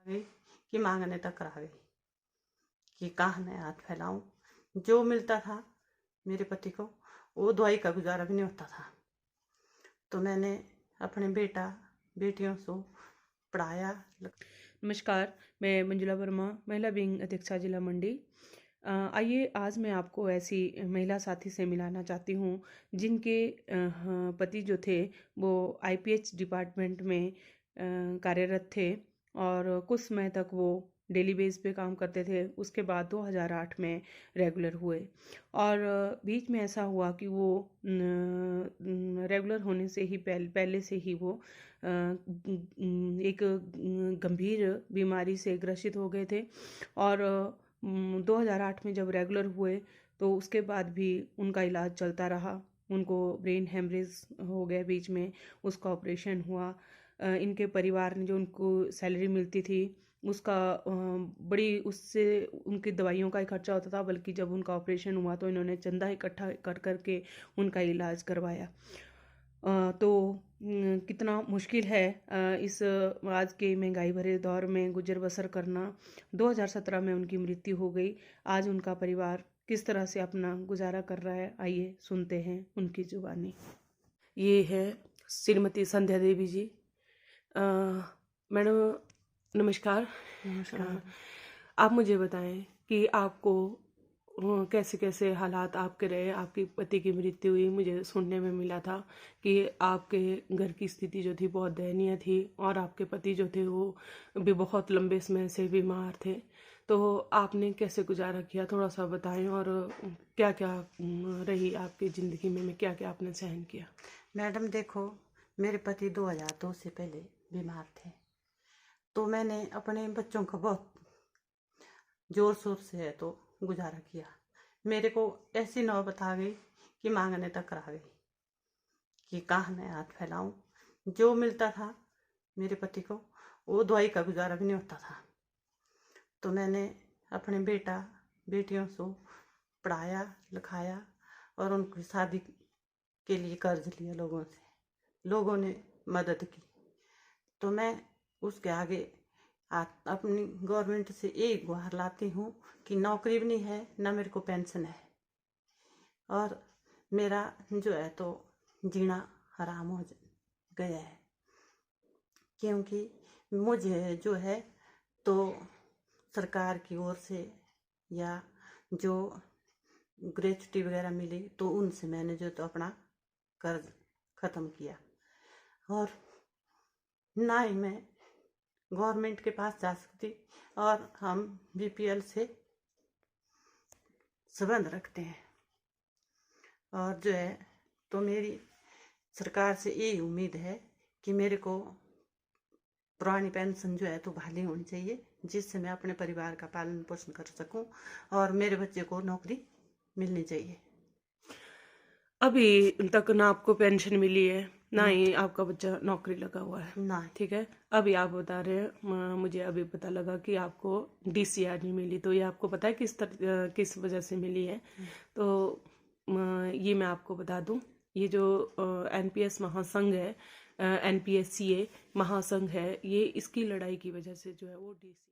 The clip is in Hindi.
गई कि मांगने तक आ गई कि कहाँ मैं हाथ फैलाऊं। जो मिलता था मेरे पति को वो दवाई का गुजारा भी नहीं होता था। तो मैंने अपने बेटियों को पढ़ाया। नमस्कार, मैं मंजुला वर्मा, महिला विंग अध्यक्षा जिला मंडी। आइए आज मैं आपको ऐसी महिला साथी से मिलाना चाहती हूँ जिनके पति जो थे वो आईपीएच डिपार्टमेंट में कार्यरत थे और कुछ समय तक वो डेली बेस पे काम करते थे। उसके बाद 2008 में रेगुलर हुए और बीच में ऐसा हुआ कि वो रेगुलर होने से ही पहले से ही वो एक गंभीर बीमारी से ग्रसित हो गए थे और 2008 में जब रेगुलर हुए तो उसके बाद भी उनका इलाज चलता रहा। उनको ब्रेन हेमरेज हो गया बीच में, उसका ऑपरेशन हुआ। इनके परिवार ने जो उनको सैलरी मिलती थी उसका बड़ी उससे उनकी दवाइयों का ही खर्चा होता था, बल्कि जब उनका ऑपरेशन हुआ तो इन्होंने चंदा इकट्ठा कर करके उनका इलाज करवाया। तो कितना मुश्किल है इस आज के महंगाई भरे दौर में गुजर बसर करना। 2017 में उनकी मृत्यु हो गई। आज उनका परिवार किस तरह से अपना गुजारा कर रहा है, आइए सुनते हैं उनकी जुबानी। ये है श्रीमती संध्या देवी जी। मैडम नमस्कार। नमस्कार। आप मुझे बताएं कि आपको कैसे कैसे हालात आपके रहे। आपके पति की मृत्यु हुई, मुझे सुनने में मिला था कि आपके घर की स्थिति जो थी बहुत दयनीय थी और आपके पति जो थे वो भी बहुत लंबे समय से बीमार थे। तो आपने कैसे गुजारा किया, थोड़ा सा बताएं और क्या क्या रही आपकी ज़िंदगी में क्या क्या आपने सहन किया। मैडम देखो, मेरे पति 2002 से पहले बीमार थे। तो मैंने अपने बच्चों का बहुत जोर शोर से है तो गुजारा किया। मेरे को ऐसी नौबत आ गई कि मांगने तक आ गई कि कहाँ मैं हाथ फैलाऊं। जो मिलता था मेरे पति को वो दवाई का गुजारा भी नहीं होता था। तो मैंने अपने बेटियों को पढ़ाया लिखाया और उनकी शादी के लिए कर्ज लिया लोगों से। लोगों ने मदद की। तो मैं उसके आगे अपनी गवर्नमेंट से एक गुहार लाती हूँ कि नौकरी भी नहीं है, ना मेरे को पेंशन है और मेरा जो है तो जीना हराम हो गया है। क्योंकि मुझे जो है तो सरकार की ओर से या जो ग्रेच्युटी वगैरह मिली तो उनसे मैंने जो तो अपना कर्ज ख़त्म किया और ना ही मैं गवर्नमेंट के पास जा सकती। और हम बीपीएल से संबंध रखते हैं और जो है तो मेरी सरकार से यही उम्मीद है कि मेरे को पुरानी पेंशन जो है तो बहाली होनी चाहिए, जिससे मैं अपने परिवार का पालन पोषण कर सकूं और मेरे बच्चे को नौकरी मिलनी चाहिए। अभी तक ना आपको पेंशन मिली है ना ही आपका बच्चा नौकरी लगा हुआ है, ना। ठीक है। अभी आप बता रहे हैं मुझे अभी पता लगा कि आपको डीसीआर नहीं मिली। तो ये आपको पता है किस वजह से मिली है? तो ये मैं आपको बता दूं, ये जो एनपीएस महासंघ है, एनपीएससीए महासंघ है, ये इसकी लड़ाई की वजह से जो है वो डीसी